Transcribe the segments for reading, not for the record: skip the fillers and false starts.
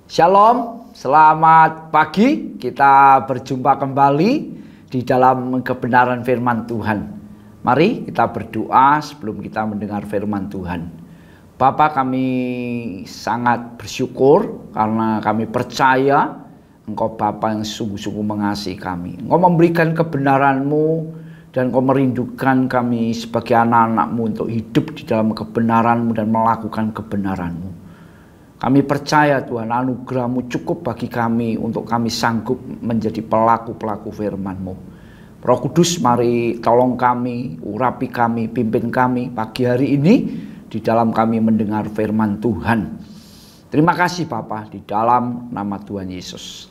Shalom, selamat pagi. Kita berjumpa kembali di dalam kebenaran firman Tuhan. Mari kita berdoa sebelum kita mendengar firman Tuhan. Bapa, kami sangat bersyukur karena kami percaya Engkau Bapa yang sungguh-sungguh mengasihi kami. Engkau memberikan kebenaran-Mu dan Engkau merindukan kami sebagai anak-anak-Mu untuk hidup di dalam kebenaran-Mu dan melakukan kebenaran-Mu. Kami percaya Tuhan, anugerah-Mu cukup bagi kami untuk kami sanggup menjadi pelaku-pelaku firman-Mu. Roh Kudus, mari tolong kami, urapi kami, pimpin kami pagi hari ini di dalam kami mendengar firman Tuhan. Terima kasih Bapa, di dalam nama Tuhan Yesus.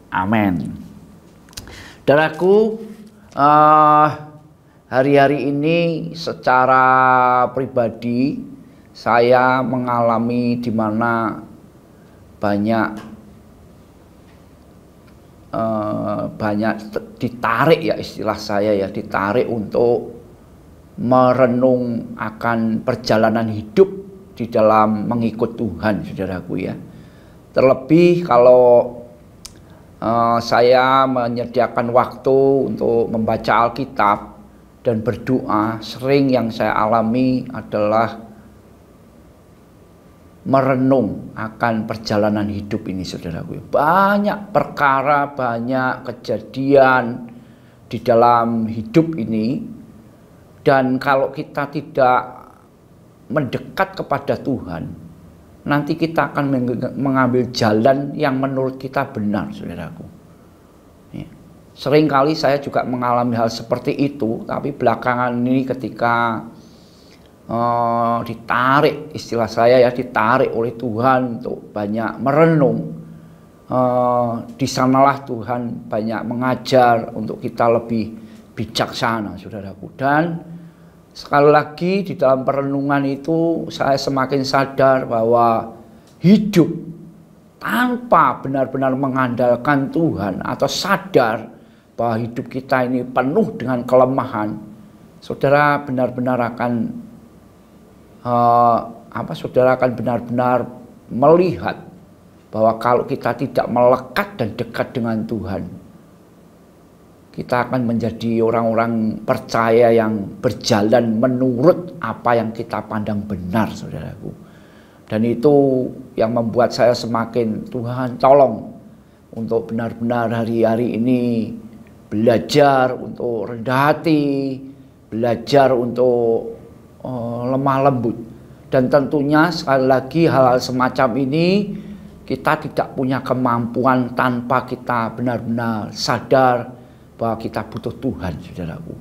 Amin. Saudaraku, hari-hari ini secara pribadi saya mengalami di mana banyak ditarik, ya istilah saya ya, ditarik untuk merenung akan perjalanan hidup di dalam mengikut Tuhan, saudaraku ya. Terlebih kalau saya menyediakan waktu untuk membaca Alkitab dan berdoa, sering yang saya alami adalah merenung akan perjalanan hidup ini, saudaraku. Banyak perkara, banyak kejadian di dalam hidup ini, dan kalau kita tidak mendekat kepada Tuhan, nanti kita akan mengambil jalan yang menurut kita benar, saudaraku. Seringkali saya juga mengalami hal seperti itu, tapi belakangan ini ketika ditarik, istilah saya ya, ditarik oleh Tuhan untuk banyak merenung, di sanalah Tuhan banyak mengajar untuk kita lebih bijaksana, saudaraku. Dan sekali lagi di dalam perenungan itu saya semakin sadar bahwa hidup tanpa benar-benar mengandalkan Tuhan atau sadar bahwa hidup kita ini penuh dengan kelemahan, saudara benar-benar akan saudara akan benar-benar melihat bahwa kalau kita tidak melekat dan dekat dengan Tuhan, kita akan menjadi orang-orang percaya yang berjalan menurut apa yang kita pandang benar, saudaraku. Dan itu yang membuat saya semakin, Tuhan tolong untuk benar-benar hari-hari ini belajar untuk rendah hati, belajar untuk lemah lembut. Dan tentunya sekali lagi hal-hal semacam ini kita tidak punya kemampuan tanpa kita benar-benar sadar bahwa kita butuh Tuhan, saudaraku.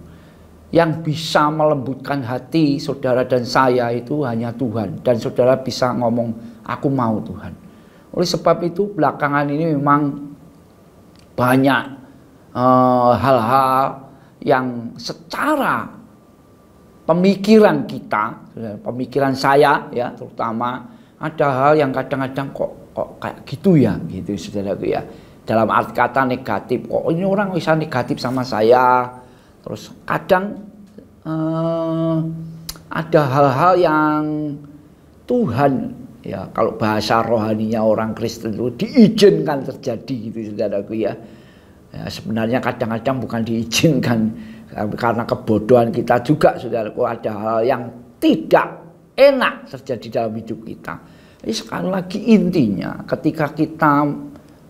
Yang bisa melembutkan hati saudara dan saya itu hanya Tuhan. Dan saudara bisa ngomong, aku mau Tuhan. Oleh sebab itu belakangan ini memang banyak hal-hal yang secara pemikiran kita, pemikiran saya ya terutama, ada hal yang kadang-kadang kok kayak gitu ya, gitu saudaraku ya. Dalam arti kata negatif, kok ini orang bisa negatif sama saya. Terus kadang ada hal-hal yang Tuhan ya, kalau bahasa rohaninya orang Kristen itu diizinkan terjadi gitu saudaraku ya. Ya, sebenarnya kadang-kadang bukan diizinkan, karena kebodohan kita juga, saudaraku, ada hal yang tidak enak terjadi dalam hidup kita. Jadi sekali lagi intinya ketika kita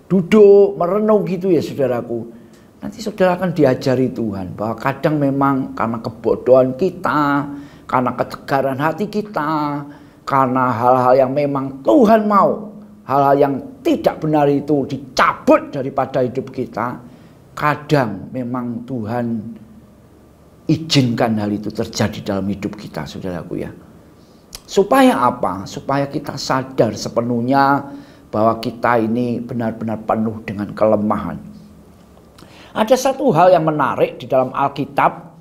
duduk merenung gitu ya, saudaraku, nanti saudara akan diajari Tuhan bahwa kadang memang karena kebodohan kita, karena ketegaran hati kita, karena hal-hal yang memang Tuhan mau, hal-hal yang tidak benar itu dicabut daripada hidup kita. Kadang memang Tuhan izinkan hal itu terjadi dalam hidup kita, saudaraku ya. Supaya apa? Supaya kita sadar sepenuhnya bahwa kita ini benar-benar penuh dengan kelemahan. Ada satu hal yang menarik di dalam Alkitab.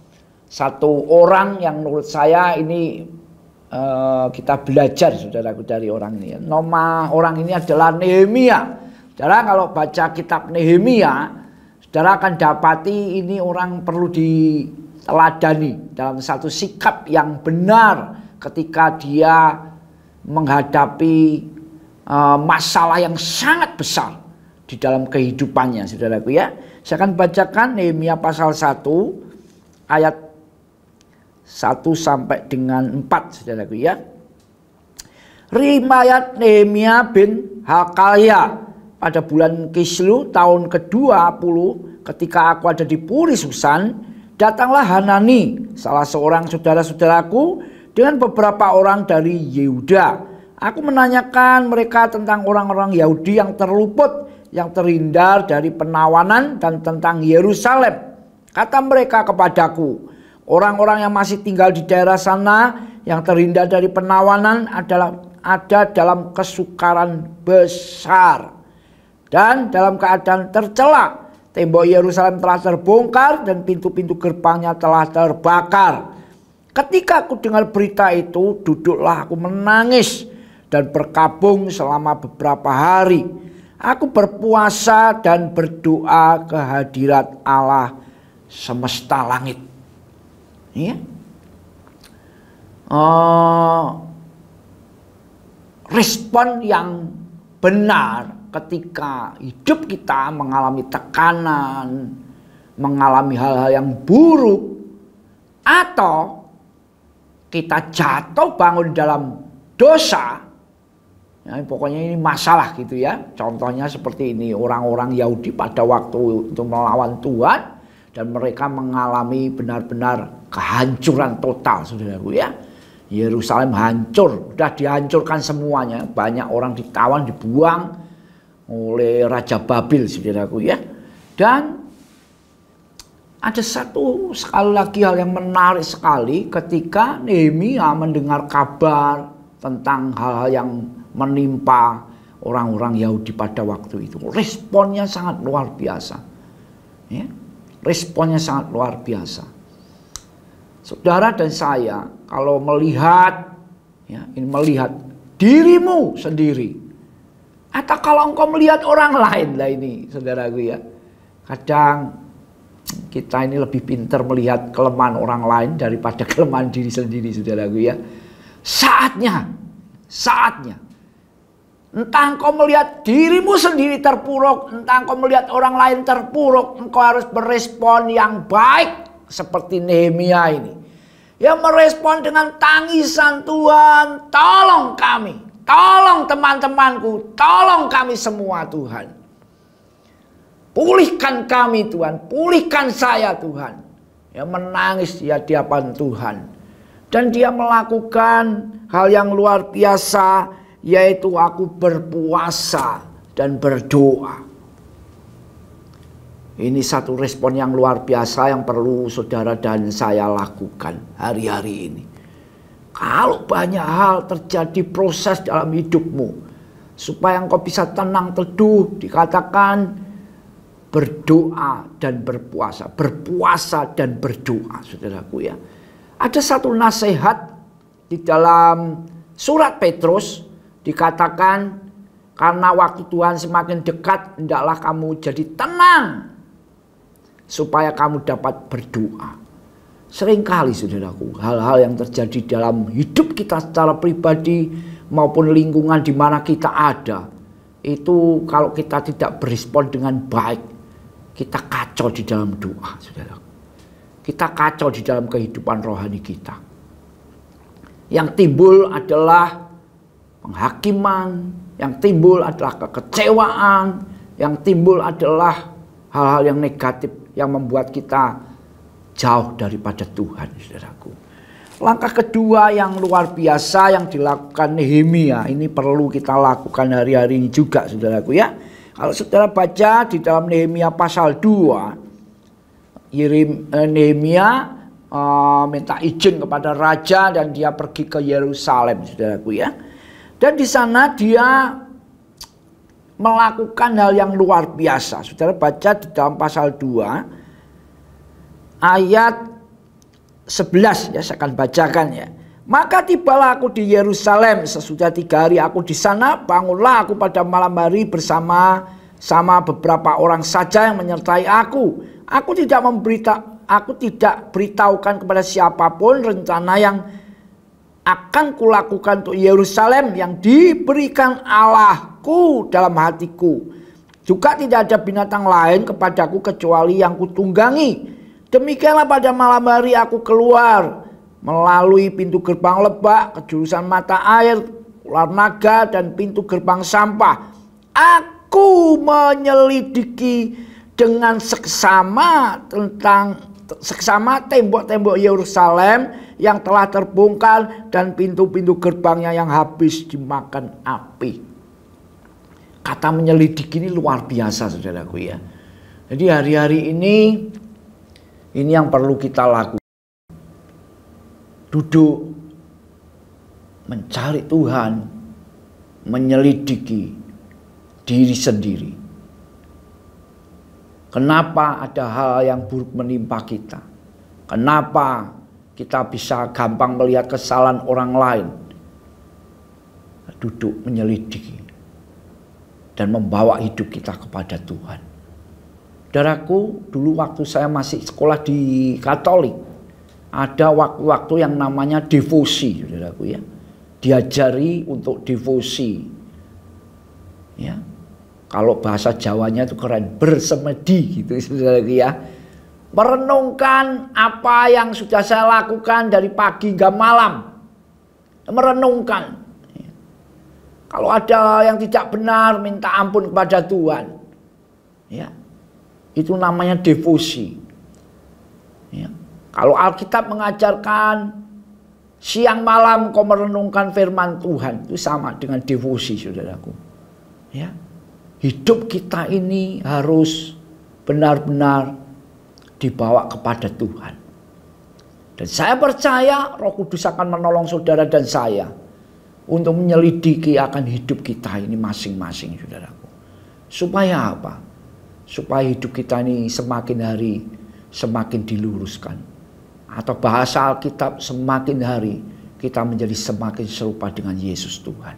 Satu orang yang menurut saya ini kita belajar, saudaraku, dari orang ini. Nama orang ini adalah Nehemia. Saudara kalau baca kitab Nehemia, saudara akan dapati ini orang perlu diteladani dalam satu sikap yang benar ketika dia menghadapi masalah yang sangat besar di dalam kehidupannya, saudaraku ya. Saya akan bacakan Nehemia pasal 1 ayat 1 sampai dengan 4, saudaraku ya. Riwayat Nehemia bin Hakaliah pada bulan Kislew tahun ke-20 ketika aku ada di Puri Susan, datanglah Hanani, salah seorang saudara-saudaraku, dengan beberapa orang dari Yehuda. Aku menanyakan mereka tentang orang-orang Yahudi yang terluput, yang terhindar dari penawanan, dan tentang Yerusalem. Kata mereka kepadaku, orang-orang yang masih tinggal di daerah sana yang terhindar dari penawanan ada dalam kesukaran besar dan dalam keadaan tercela. Tembok Yerusalem telah terbongkar dan pintu-pintu gerbangnya telah terbakar. Ketika aku dengar berita itu, duduklah aku menangis dan berkabung selama beberapa hari. Aku berpuasa dan berdoa ke hadirat Allah semesta langit. Ya. Respon yang benar ketika hidup kita mengalami tekanan, mengalami hal-hal yang buruk, atau kita jatuh bangun dalam dosa, ya, pokoknya ini masalah gitu ya. Contohnya seperti ini, orang-orang Yahudi pada waktu itu melawan Tuhan dan mereka mengalami benar-benar kehancuran total, saudaraku ya. Yerusalem hancur, sudah dihancurkan semuanya. Banyak orang ditawan, dibuang oleh Raja Babil, saudaraku ya. Dan ada sekali lagi hal yang menarik sekali ketika Nehemia mendengar kabar tentang hal-hal yang menimpa orang-orang Yahudi pada waktu itu. Responnya sangat luar biasa. Ya, responnya sangat luar biasa. Saudara dan saya kalau melihat, ya, ini melihat dirimu sendiri, atau kalau engkau melihat orang lain lah ini, saudaraku ya. Kadang kita ini lebih pintar melihat kelemahan orang lain daripada kelemahan diri sendiri, saudaraku ya. Saatnya, entah engkau melihat dirimu sendiri terpuruk, entah engkau melihat orang lain terpuruk, engkau harus berespon yang baik seperti Nehemia ini. Yang merespon dengan tangisan, Tuhan, tolong kami, tolong teman-temanku, tolong kami semua Tuhan. Pulihkan kami Tuhan, pulihkan saya Tuhan. Yang menangis di hadapan Tuhan. Dan dia melakukan hal yang luar biasa, yaitu aku berpuasa dan berdoa. Ini satu respon yang luar biasa yang perlu saudara dan saya lakukan hari-hari ini. Kalau banyak hal terjadi proses dalam hidupmu, supaya engkau bisa tenang teduh, dikatakan berdoa dan berpuasa. Berpuasa dan berdoa, saudaraku ya. Ada satu nasihat di dalam surat Petrus, dikatakan karena waktu Tuhan semakin dekat, hendaklah kamu jadi tenang supaya kamu dapat berdoa. Seringkali saudaraku, hal-hal yang terjadi dalam hidup kita secara pribadi maupun lingkungan di mana kita ada, itu kalau kita tidak berespon dengan baik, kita kacau di dalam doa, saudaraku. Kita kacau di dalam kehidupan rohani kita. Yang timbul adalah penghakiman, yang timbul adalah kekecewaan, yang timbul adalah hal-hal yang negatif yang membuat kita jauh daripada Tuhan, saudaraku. Langkah kedua yang luar biasa yang dilakukan Nehemia, ini perlu kita lakukan hari-hari ini juga, saudaraku ya. Kalau saudara baca di dalam Nehemia pasal 2, Nehemia minta izin kepada raja dan dia pergi ke Yerusalem, saudaraku ya. Dan di sana dia melakukan hal yang luar biasa. Saudara baca di dalam pasal 2 ayat 11 ya, saya akan bacakan ya. Maka tibalah aku di Yerusalem, sesudah 3 hari aku di sana, bangunlah aku pada malam hari bersama beberapa orang saja yang menyertai aku. Aku tidak beritahukan kepada siapapun rencana yang akan kulakukan untuk Yerusalem yang diberikan Allahku dalam hatiku. Juga tidak ada binatang lain kepadaku kecuali yang kutunggangi. Demikianlah pada malam hari aku keluar melalui pintu gerbang lebak ke jurusan mata air, ular naga, dan pintu gerbang sampah. Aku menyelidiki dengan seksama tembok-tembok Yerusalem yang telah terbongkar dan pintu-pintu gerbangnya yang habis dimakan api. Kata menyelidiki ini luar biasa, saudaraku ya. Jadi hari-hari ini yang perlu kita lakukan. Duduk mencari Tuhan, menyelidiki diri sendiri. Kenapa ada hal yang buruk menimpa kita? Kenapa kita bisa gampang melihat kesalahan orang lain? Duduk menyelidiki dan membawa hidup kita kepada Tuhan. Saudaraku, dulu waktu saya masih sekolah di Katolik, ada waktu-waktu yang namanya devosi, saudaraku ya. Diajari untuk devosi. Ya. Kalau bahasa Jawanya itu keren, bersemedi gitu, saudaraku ya. Merenungkan apa yang sudah saya lakukan dari pagi hingga malam. Merenungkan. Kalau ada yang tidak benar, minta ampun kepada Tuhan. Ya. Itu namanya devosi. Ya. Kalau Alkitab mengajarkan siang malam kau merenungkan firman Tuhan, itu sama dengan devosi, saudaraku. Ya. Hidup kita ini harus benar-benar dibawa kepada Tuhan. Dan saya percaya Roh Kudus akan menolong saudara dan saya untuk menyelidiki akan hidup kita ini masing-masing, saudaraku. Supaya apa? Supaya hidup kita ini semakin hari semakin diluruskan. Atau bahasa Alkitab, semakin hari kita menjadi semakin serupa dengan Yesus Tuhan.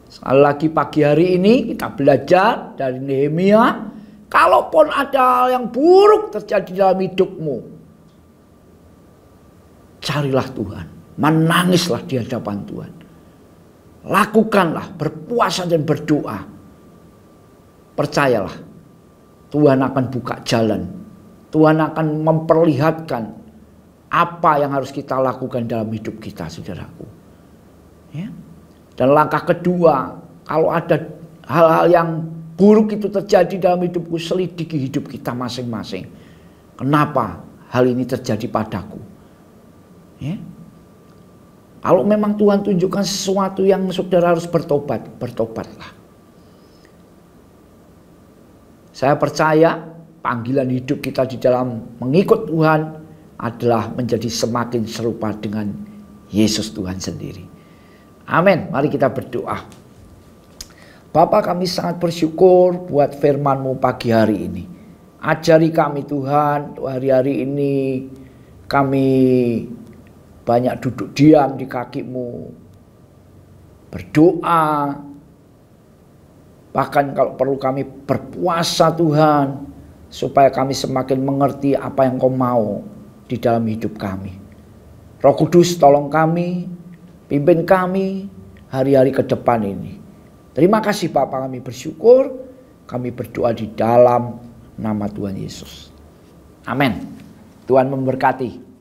Sekali lagi pagi hari ini kita belajar dari Nehemia. Kalaupun ada hal yang buruk terjadi dalam hidupmu, carilah Tuhan. Menangislah di hadapan Tuhan. Lakukanlah, berpuasa dan berdoa. Percayalah, Tuhan akan buka jalan. Tuhan akan memperlihatkan apa yang harus kita lakukan dalam hidup kita, saudaraku. Ya. Dan langkah kedua, kalau ada hal-hal yang buruk itu terjadi dalam hidupku, selidiki hidup kita masing-masing. Kenapa hal ini terjadi padaku? Ya. Kalau memang Tuhan tunjukkan sesuatu yang saudara harus bertobat, bertobatlah. Saya percaya panggilan hidup kita di dalam mengikut Tuhan adalah menjadi semakin serupa dengan Yesus Tuhan sendiri. Amin. Mari kita berdoa. Bapa, kami sangat bersyukur buat firman-Mu pagi hari ini. Ajari kami Tuhan, hari-hari ini kami banyak duduk diam di kaki-Mu, berdoa, bahkan kalau perlu kami berpuasa Tuhan, supaya kami semakin mengerti apa yang Kau mau di dalam hidup kami. Roh Kudus, tolong kami, pimpin kami hari-hari ke depan ini. Terima kasih Bapa, kami bersyukur, kami berdoa di dalam nama Tuhan Yesus. Amin. Tuhan memberkati.